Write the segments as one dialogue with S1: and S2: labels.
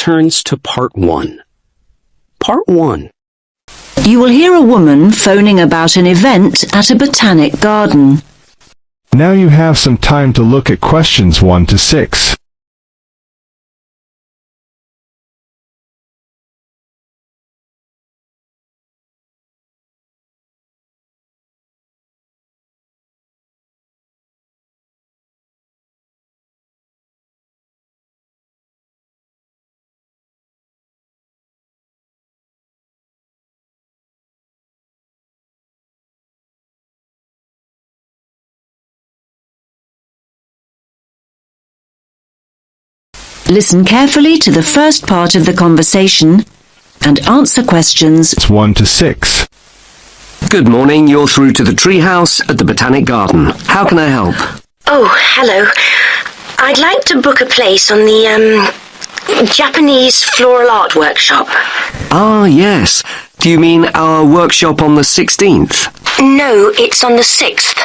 S1: turns to Part 1. Part 1.
S2: You will hear a woman phoning about an event at a botanic garden.
S3: Now you have some time to look at questions 1 to 6.
S2: Listen carefully to the first part of the conversation and answer questions
S3: 1 to 6.
S4: Good morning, you're through to the treehouse at the Botanic Garden. How can I help?
S5: Oh, hello. I'd like to book a place on the, Japanese floral art workshop.
S4: Ah, yes. Do you mean our workshop on the 16th?
S5: No, it's on the 6th.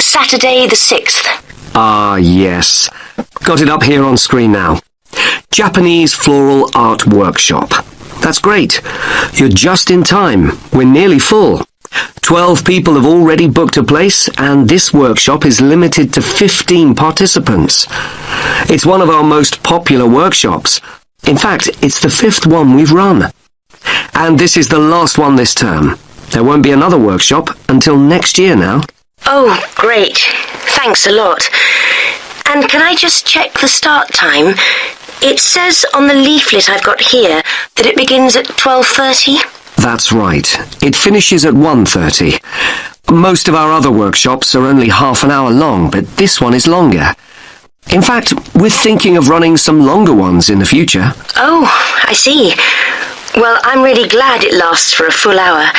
S5: Saturday the 6th.
S4: Ah, yes. Got it up here on screen now. Japanese Floral Art Workshop. That's great. You're just in time. We're nearly full. 12 people have already booked a place, and this workshop is limited to 15 participants. It's one of our most popular workshops. In fact, it's the 5th one we've run. And this is the last one this term. There won't be another workshop until next year now.
S5: Oh, great. Thanks a lot. And can I just check the start time? It says on the leaflet I've got here that it begins at 12:30.
S4: That's right. It finishes at 1:30. Most of our other workshops are only half an hour long, but this one is longer. In fact, we're thinking of running some longer ones in the future.
S5: Oh, I see. Well, I'm really glad it lasts for a full hour.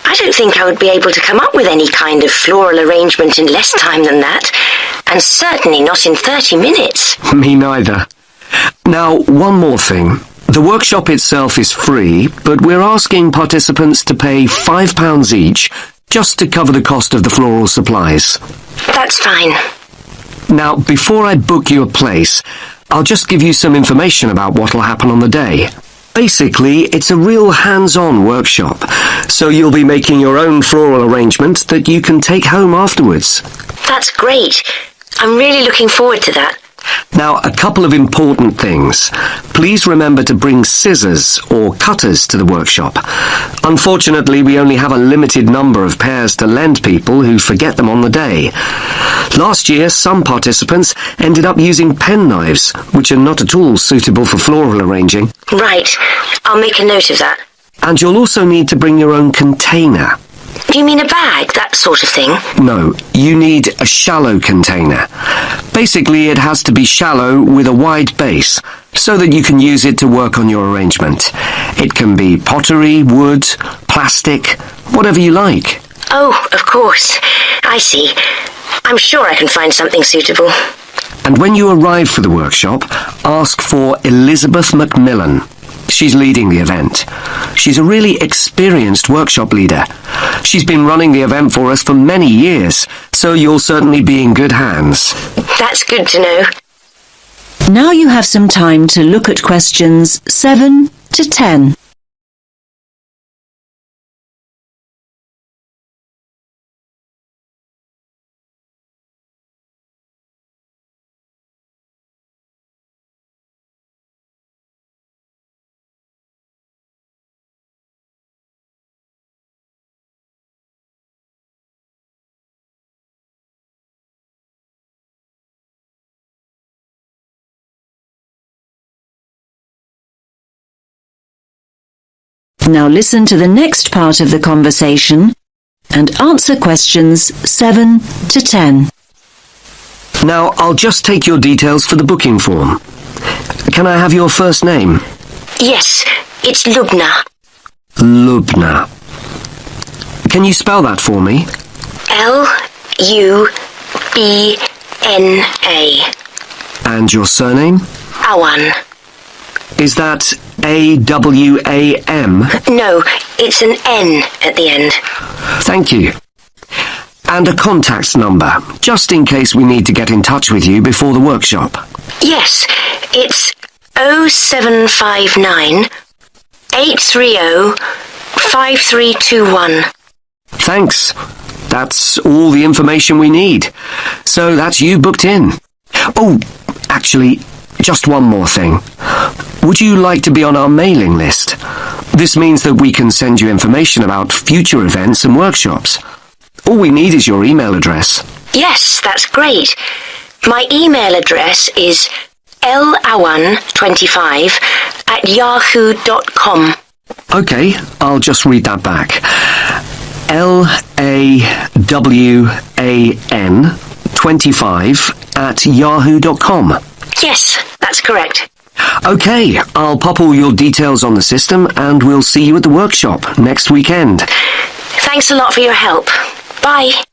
S5: I don't think I would be able to come up with any kind of floral arrangement in less time than that, and certainly not in 30 minutes.
S4: Me neither. Now, one more thing. The workshop itself is free, but we're asking participants to pay £5 each just to cover the cost of the floral supplies.
S5: That's fine.
S4: Now, before I book you a place, I'll just give you some information about what'll happen on the day. Basically, it's a real hands-on workshop, so you'll be making your own floral arrangement that you can take home afterwards.
S5: That's great. I'm really looking forward to that.
S4: Now, a couple of important things. Please remember to bring scissors or cutters to the workshop. Unfortunately, we only have a limited number of pairs to lend people who forget them on the day. Last year, some participants ended up using penknives, which are not at all suitable for floral arranging.
S5: Right. I'll make a note of that.
S4: And you'll also need to bring your own container.
S5: Do you mean a bag, that sort of thing?
S4: No, you need a shallow container. Basically, it has to be shallow with a wide base, so that you can use it to work on your arrangement. It can be pottery, wood, plastic, whatever you like.
S5: Oh, of course. I see. I'm sure I can find something suitable.
S4: And when you arrive for the workshop, ask for Elizabeth Macmillan. She's leading the event. She's a really experienced workshop leader. She's been running the event for us for many years, so you'll certainly be in good hands.
S5: That's good to know.
S2: Now you have some time to look at questions 7 to 10. Now listen to the next part of the conversation and answer questions 7 to 10.
S4: Now, I'll just take your details for the booking form. Can I have your first name?
S5: Yes, it's Lubna.
S4: Lubna. Can you spell that for me?
S5: Lubna.
S4: And your surname?
S5: Awan.
S4: Is that A-W-A-M?
S5: No, it's an N at the end.
S4: Thank you. And a contact number, just in case we need to get in touch with you before the workshop.
S5: Yes, it's 0759 830 5321.
S4: Thanks. That's all the information we need. So that's you booked in. Oh, actually, just one more thing. Would you like to be on our mailing list? This means that we can send you information about future events and workshops. All we need is your email address.
S5: Yes, that's great. My email address is lawan25@yahoo.com.
S4: Okay, I'll just read that back. LAWAN25@yahoo.com.
S5: Yes, that's correct.
S4: Okay, I'll pop all your details on the system and we'll see you at the workshop next weekend.
S5: Thanks a lot for your help. Bye.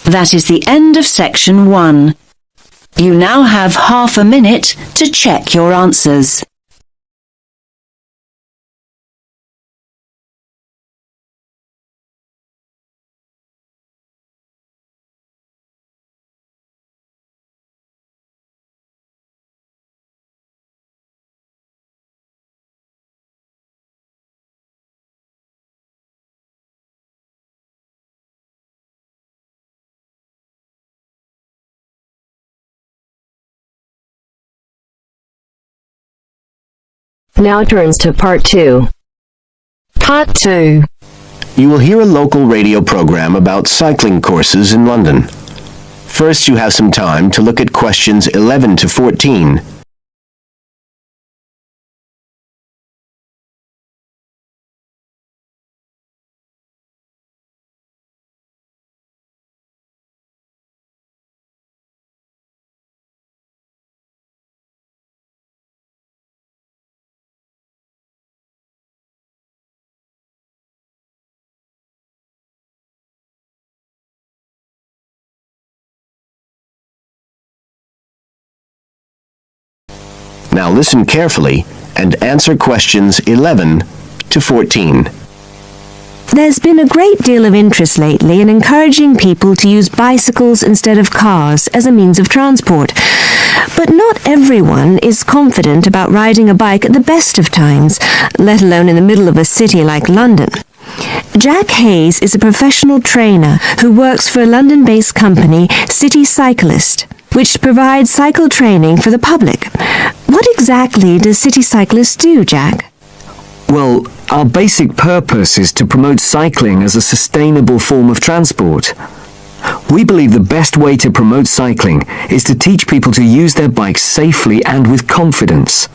S2: That is the end of section 1. You now have half a minute to check your answers.
S6: Now turns to Part 2. Part 2.
S7: You will hear a local radio program about cycling courses in London. First, you have some time to look at questions 11 to 14. Now listen carefully and answer questions 11 to 14.
S8: There's been a great deal of interest lately in encouraging people to use bicycles instead of cars as a means of transport. But not everyone is confident about riding a bike at the best of times, let alone in the middle of a city like London. Jack Hayes is a professional trainer who works for a London-based company, Cyclist, which provides cycle training for the public. What exactly does Cyclist do, Jack?
S4: Well, our basic purpose is to promote cycling as a sustainable form of transport. We believe the best way to promote cycling is to teach people to use their bikes safely and with confidence.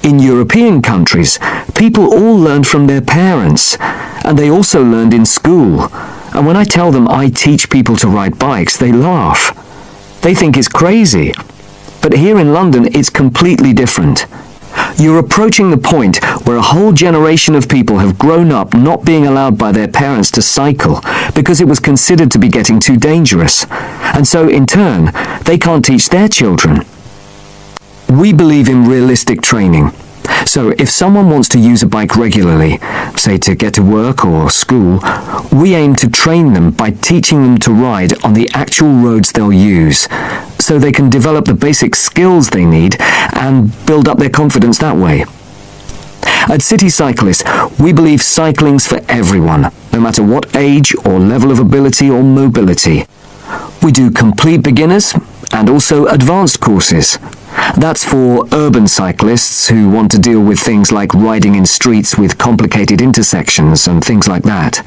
S4: In European countries, people all learned from their parents, and they also learned in school. And when I tell them I teach people to ride bikes, they laugh. They think it's crazy. But here in London, it's completely different. You're approaching the point where a whole generation of people have grown up not being allowed by their parents to cycle because it was considered to be getting too dangerous. And so, in turn, they can't teach their children. We believe in realistic training. So if someone wants to use a bike regularly, say to get to work or school, we aim to train them by teaching them to ride on the actual roads they'll use, so they can develop the basic skills they need and build up their confidence that way. At City Cyclist, we believe cycling's for everyone, no matter what age or level of ability or mobility. We do complete beginners and also advanced courses. That's for urban cyclists who want to deal with things like riding in streets with complicated intersections and things like that.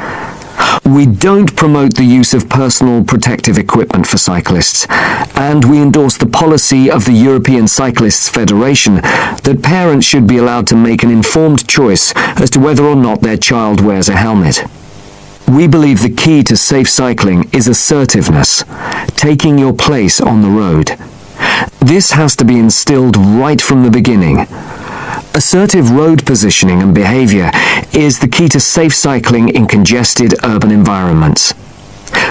S4: We don't promote the use of personal protective equipment for cyclists, and we endorse the policy of the European Cyclists Federation that parents should be allowed to make an informed choice as to whether or not their child wears a helmet. We believe the key to safe cycling is assertiveness, taking your place on the road. This has to be instilled right from the beginning. Assertive road positioning and behavior is the key to safe cycling in congested urban environments.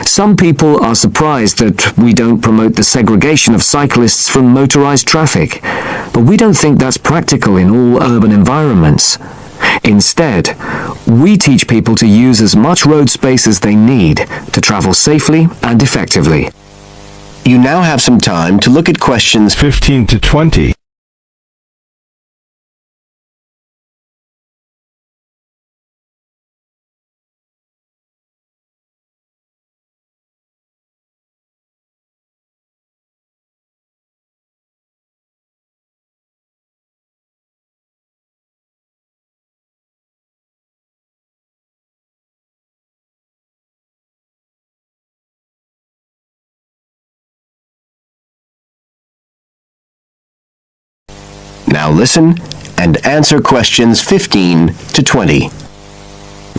S4: Some people are surprised that we don't promote the segregation of cyclists from motorized traffic, but we don't think that's practical in all urban environments. Instead, we teach people to use as much road space as they need to travel safely and effectively.
S7: You now have some time to look at questions
S3: 15 to 20.
S7: Now listen and answer questions 15 to 20.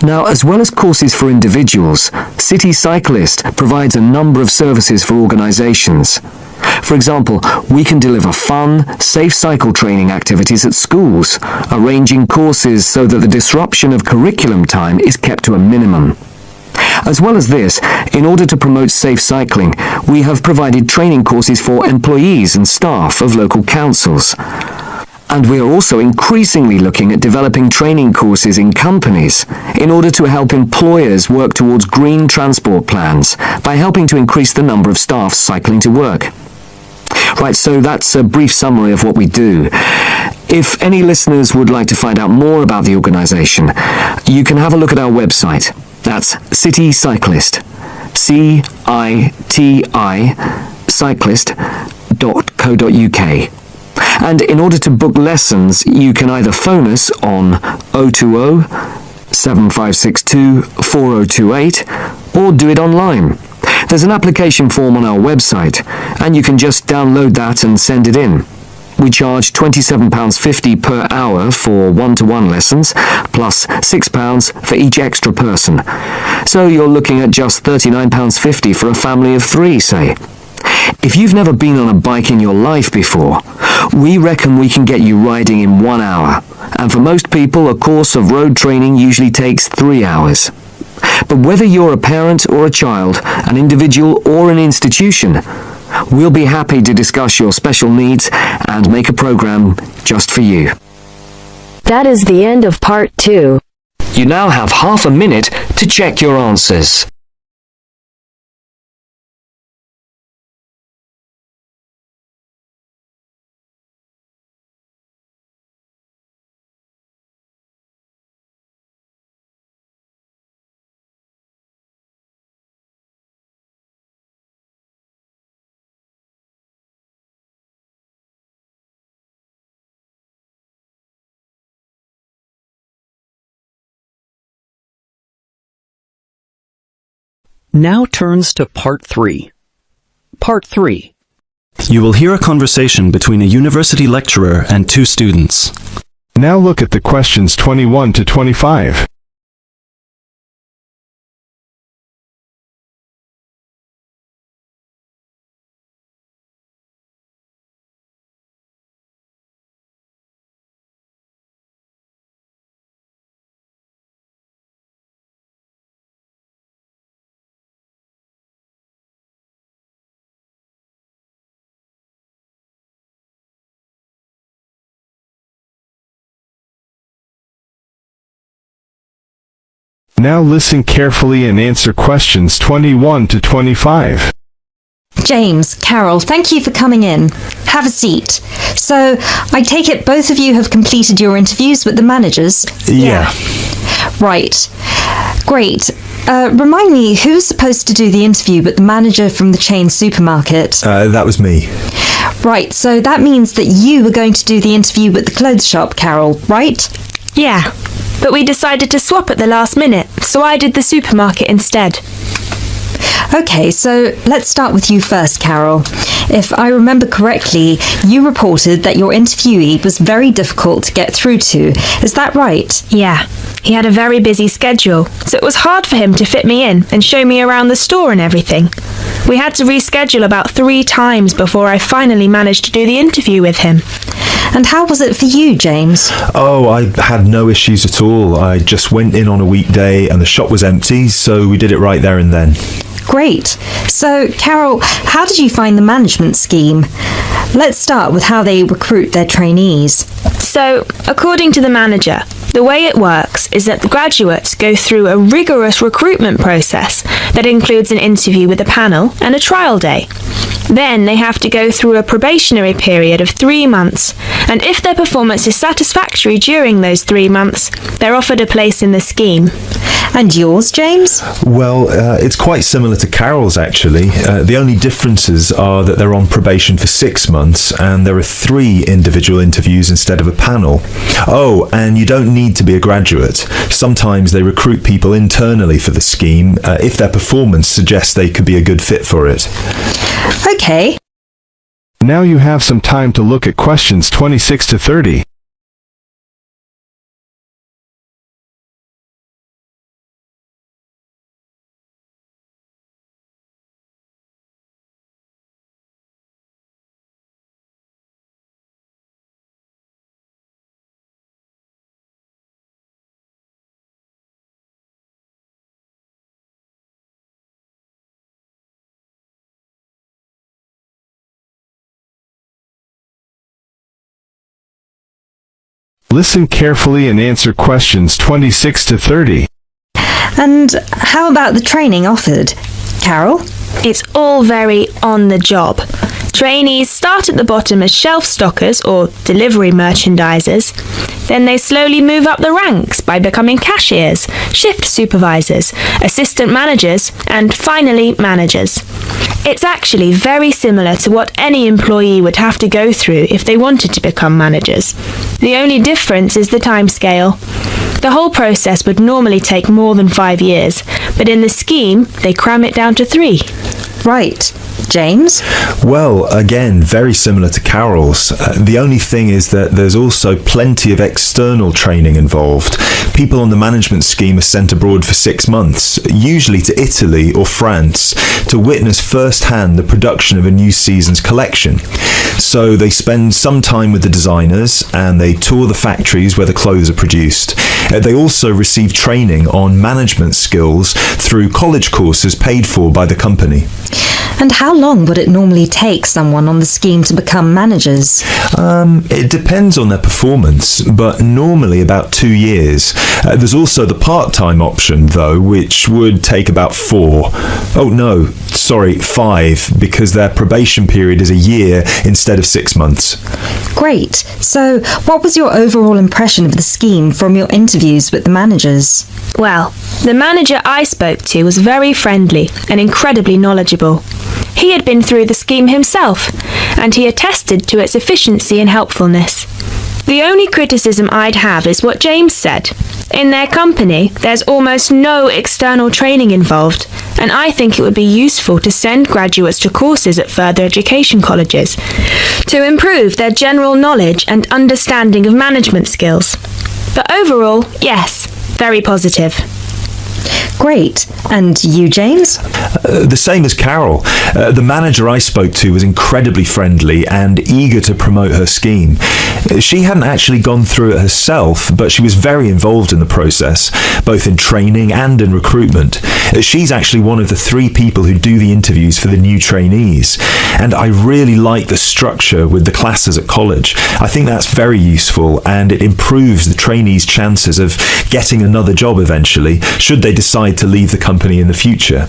S9: Now, as well as courses for individuals, City Cyclist provides a number of services for organisations. For example, we can deliver fun, safe cycle training activities at schools, arranging courses so that the disruption of curriculum time is kept to a minimum. As well as this, in order to promote safe cycling, we have provided training courses for employees and staff of local councils. And we are also increasingly looking at developing training courses in companies in order to help employers work towards green transport plans by helping to increase the number of staff cycling to work. Right, so that's a brief summary of what we do. If any listeners would like to find out more about the organisation, you can have a look at our website. That's City Cyclist, C-I-T-I, cyclist.co.uk. And in order to book lessons, you can either phone us on 020 7562 4028 or do it online. There's an application form on our website, and you can just download that and send it in. We charge £27.50 per hour for one-to-one lessons, plus £6 for each extra person. So you're looking at just £39.50 for a family of 3, say. If you've never been on a bike in your life before, we reckon we can get you riding in 1 hour, and for most people a course of road training usually takes 3 hours. But whether you're a parent or a child, an individual or an institution, we'll be happy to discuss your special needs and make a program just for you.
S6: That is the end of part 2.
S4: You now have half a minute to check your answers.
S1: Now turns to Part 3. Part 3.
S10: You will hear a conversation between a university lecturer and 2 students.
S3: Now look at the questions 21 to 25. Now listen carefully and answer questions 21 to 25.
S11: James, Carol, thank you for coming in. Have a seat. So, I take it both of you have completed your interviews with the managers?
S3: Yeah.
S11: Right. Great. Remind me, who's supposed to do the interview but the manager from the chain supermarket?
S12: That was me.
S11: Right, so that means that you were going to do the interview with the clothes shop, Carol, right?
S13: Yeah, but we decided to swap at the last minute, so I did the supermarket instead.
S11: Okay, so let's start with you first, Carol. If I remember correctly, you reported that your interviewee was very difficult to get through to. Is that right?
S13: Yeah, he had a very busy schedule, so it was hard for him to fit me in and show me around the store and everything. We had to reschedule about 3 times before I finally managed to do the interview with him.
S11: And how was it for you, James?
S12: Oh, I had no issues at all. I just went in on a weekday and the shop was empty, so we did it right there and then.
S11: Great. So, Carol, how did you find the management scheme? Let's start with how they recruit their trainees.
S13: So, according to the manager, the way it works is that the graduates go through a rigorous recruitment process that includes an interview with a panel and a trial day. Then they have to go through a probationary period of 3 months, and if their performance is satisfactory during those 3 months, they're offered a place in the scheme.
S11: And yours, James?
S12: Well, it's quite similar to Carol's, actually. The only differences are that they're on probation for 6 months, and there are 3 individual interviews instead of a panel. Oh, and you don't need to be a graduate. Sometimes they recruit people internally for the scheme if their performance suggests they could be a good fit for it.
S11: Okay.
S3: Now you have some time to look at questions 26 to 30. Listen carefully and answer questions 26 to 30.
S11: And how about the training offered? Carol?
S13: It's all very on the job. Trainees start at the bottom as shelf stockers or delivery merchandisers. Then they slowly move up the ranks by becoming cashiers, shift supervisors, assistant managers, and finally managers. It's actually very similar to what any employee would have to go through if they wanted to become managers. The only difference is the timescale. The whole process would normally take more than 5 years, but in the scheme, they cram it down to 3.
S11: Right. James?
S12: Well, again, very similar to Carol's. The only thing is that there's also plenty of external training involved. People on the management scheme are sent abroad for 6 months, usually to Italy or France, to witness firsthand the production of a new season's collection. So they spend some time with the designers and they tour the factories where the clothes are produced. They also receive training on management skills through college courses paid for by the company.
S11: And how long would it normally take someone on the scheme to become managers?
S12: It depends on their performance, but normally about 2 years. There's also the part-time option, though, which would take about 4. Oh, no, sorry, 5, because their probation period is a year instead of 6 months.
S11: Great. So, what was your overall impression of the scheme from your interviews with the managers?
S13: Well, the manager I spoke to was very friendly and incredibly knowledgeable. He had been through the scheme himself, and he attested to its efficiency and helpfulness. The only criticism I'd have is what James said. In their company, there's almost no external training involved, and I think it would be useful to send graduates to courses at further education colleges to improve their general knowledge and understanding of management skills. But overall, yes, very positive.
S11: Great. And you, James?
S12: The same as Carol. The manager I spoke to was incredibly friendly and eager to promote her scheme. She hadn't actually gone through it herself, but she was very involved in the process, both in training and in recruitment. She's actually one of the 3 people who do the interviews for the new trainees. And I really like the structure with the classes at college. I think that's very useful, and it improves the trainees' chances of getting another job eventually, should they decide to leave the company in the future.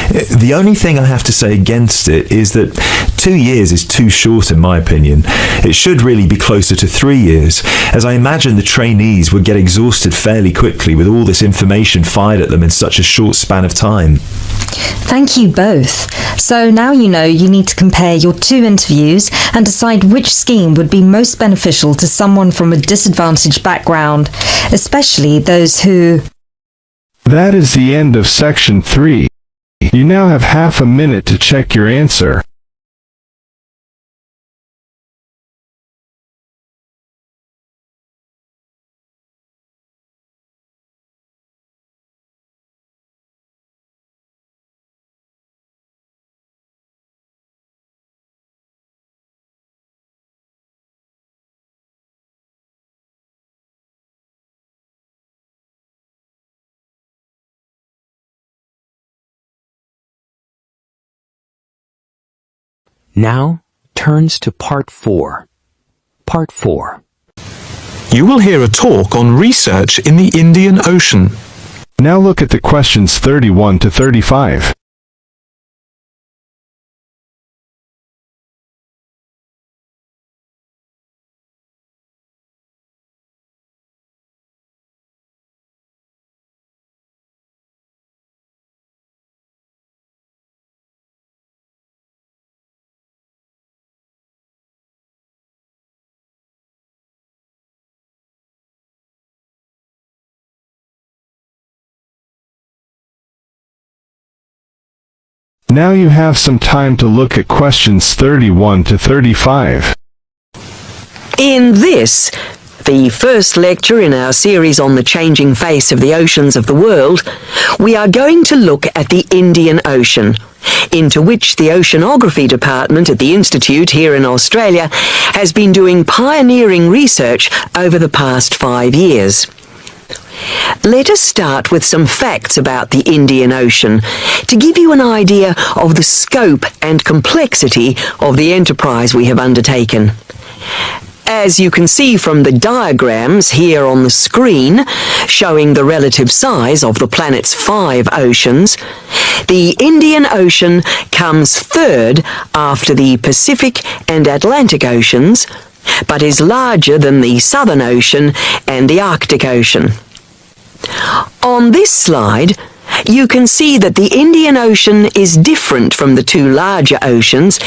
S12: The only thing I have to say against it is that 2 years is too short in my opinion. It should really be closer to 3 years, as I imagine the trainees would get exhausted fairly quickly with all this information fired at them in such a short span of time.
S11: Thank you both. So now you know you need to compare your 2 interviews and decide which scheme would be most beneficial to someone from a disadvantaged background, especially those who...
S3: That is the end of section 3. You now have half a minute to check your answer.
S1: Now turns to Part 4. Part 4.
S14: You will hear a talk on research in the Indian Ocean.
S3: Now look at the questions 31 to 35. Now you have some time to look at questions 31 to 35.
S15: In this, the first lecture in our series on the changing face of the oceans of the world, we are going to look at the Indian Ocean, into which the Oceanography Department at the Institute here in Australia has been doing pioneering research over the past 5 years. Let us start with some facts about the Indian Ocean to give you an idea of the scope and complexity of the enterprise we have undertaken. As you can see from the diagrams here on the screen, showing the relative size of the planet's 5 oceans, the Indian Ocean comes third after the Pacific and Atlantic Oceans, but is larger than the Southern Ocean and the Arctic Ocean. On this slide, you can see that the Indian Ocean is different from the 2 larger oceans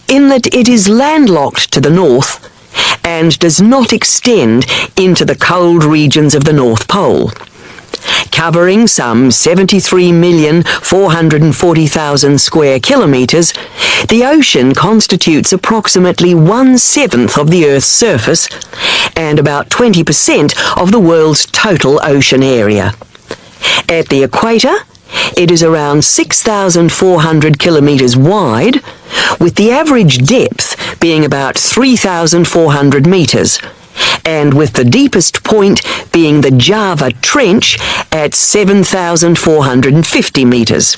S15: in that it is landlocked to the north and does not extend into the cold regions of the North Pole. Covering some 73,440,000 square kilometres, the ocean constitutes approximately 1/7 of the Earth's surface and about 20% of the world's total ocean area. At the equator, it is around 6,400 kilometres wide, with the average depth being about 3,400 metres, and with the deepest point being the Java Trench at 7,450 metres.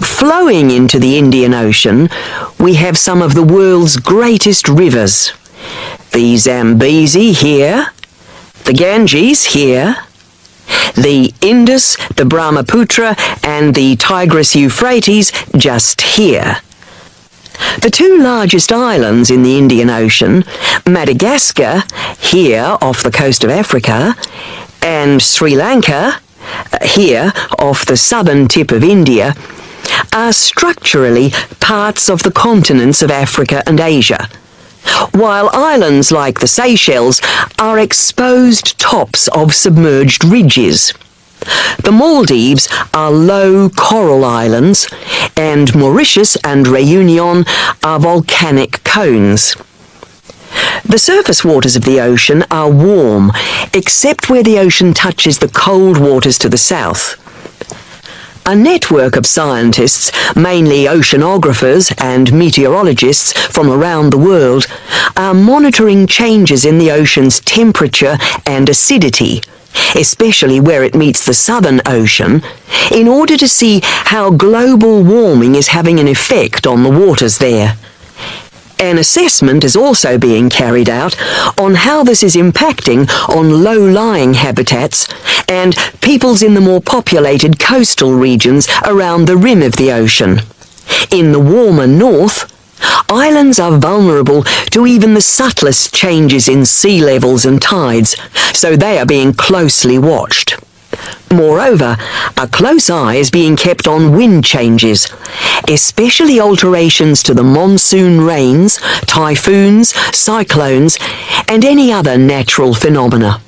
S15: Flowing into the Indian Ocean, we have some of the world's greatest rivers. The Zambezi here, the Ganges here, the Indus, the Brahmaputra, and the Tigris-Euphrates just here. The 2 largest islands in the Indian Ocean, Madagascar, here off the coast of Africa, and Sri Lanka, here off the southern tip of India, are structurally parts of the continents of Africa and Asia, while islands like the Seychelles are exposed tops of submerged ridges. The Maldives are low coral islands, and Mauritius and Réunion are volcanic cones. The surface waters of the ocean are warm, except where the ocean touches the cold waters to the south. A network of scientists, mainly oceanographers and meteorologists from around the world, are monitoring changes in the ocean's temperature and acidity, especially where it meets the Southern Ocean, in order to see how global warming is having an effect on the waters there. An assessment is also being carried out on how this is impacting on low-lying habitats and peoples in the more populated coastal regions around the rim of the ocean. In the warmer north, islands are vulnerable to even the subtlest changes in sea levels and tides, so they are being closely watched. Moreover, a close eye is being kept on wind changes, especially alterations to the monsoon rains, typhoons, cyclones, and any other natural phenomena.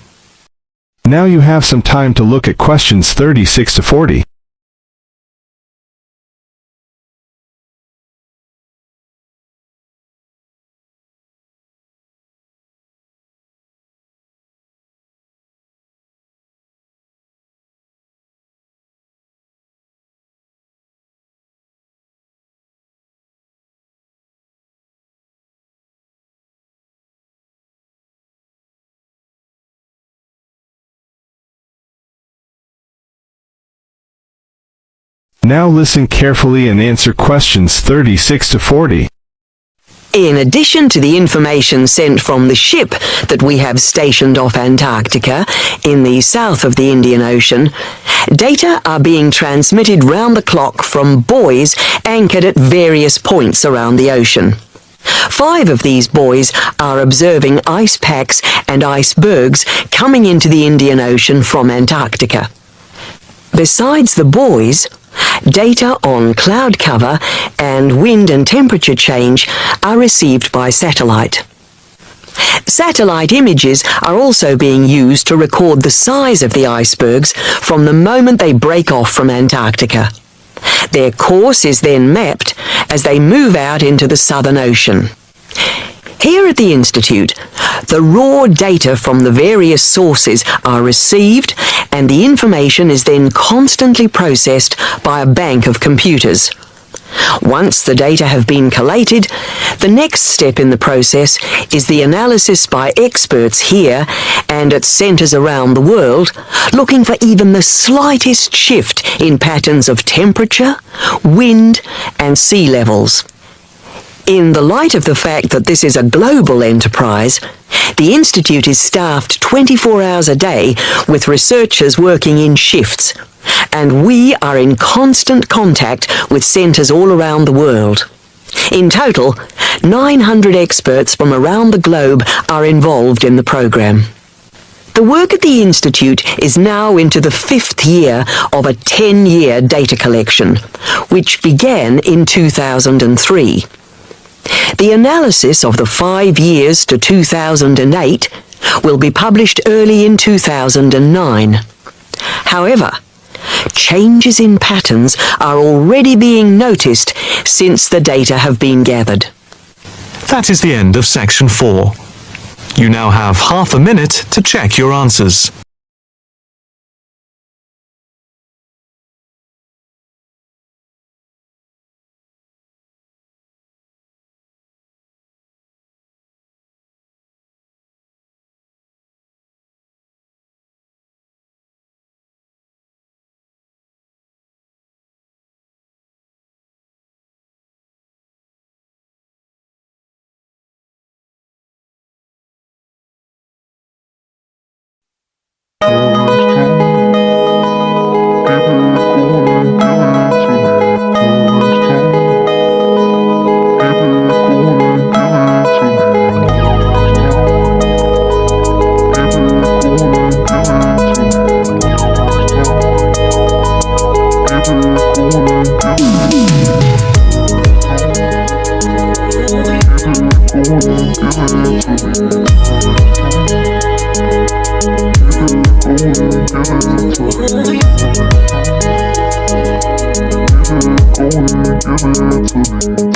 S3: Now you have some time to look at questions 36 to 40. Now listen carefully and answer questions 36 to 40.
S15: In addition to the information sent from the ship that we have stationed off Antarctica in the south of the Indian Ocean, data are being transmitted round the clock from buoys anchored at various points around the ocean. 5 of these buoys are observing ice packs and icebergs coming into the Indian Ocean from Antarctica. Besides the buoys, data on cloud cover and wind and temperature change are received by satellite. Satellite images are also being used to record the size of the icebergs from the moment they break off from Antarctica. Their course is then mapped as they move out into the Southern Ocean. Here at the Institute, the raw data from the various sources are received and the information is then constantly processed by a bank of computers. Once the data have been collated, the next step in the process is the analysis by experts here and at centres around the world, looking for even the slightest shift in patterns of temperature, wind and sea levels. In the light of the fact that this is a global enterprise, the Institute is staffed 24 hours a day with researchers working in shifts, and we are in constant contact with centres all around the world. In total, 900 experts from around the globe are involved in the programme. The work at the Institute is now into the 5th year of a 10-year data collection, which began in 2003. The analysis of the 5 years to 2008 will be published early in 2009. However, changes in patterns are already being noticed since the data have been gathered.
S14: That is the end of section 4. You now have half a minute to check your answers.
S16: Give it to me.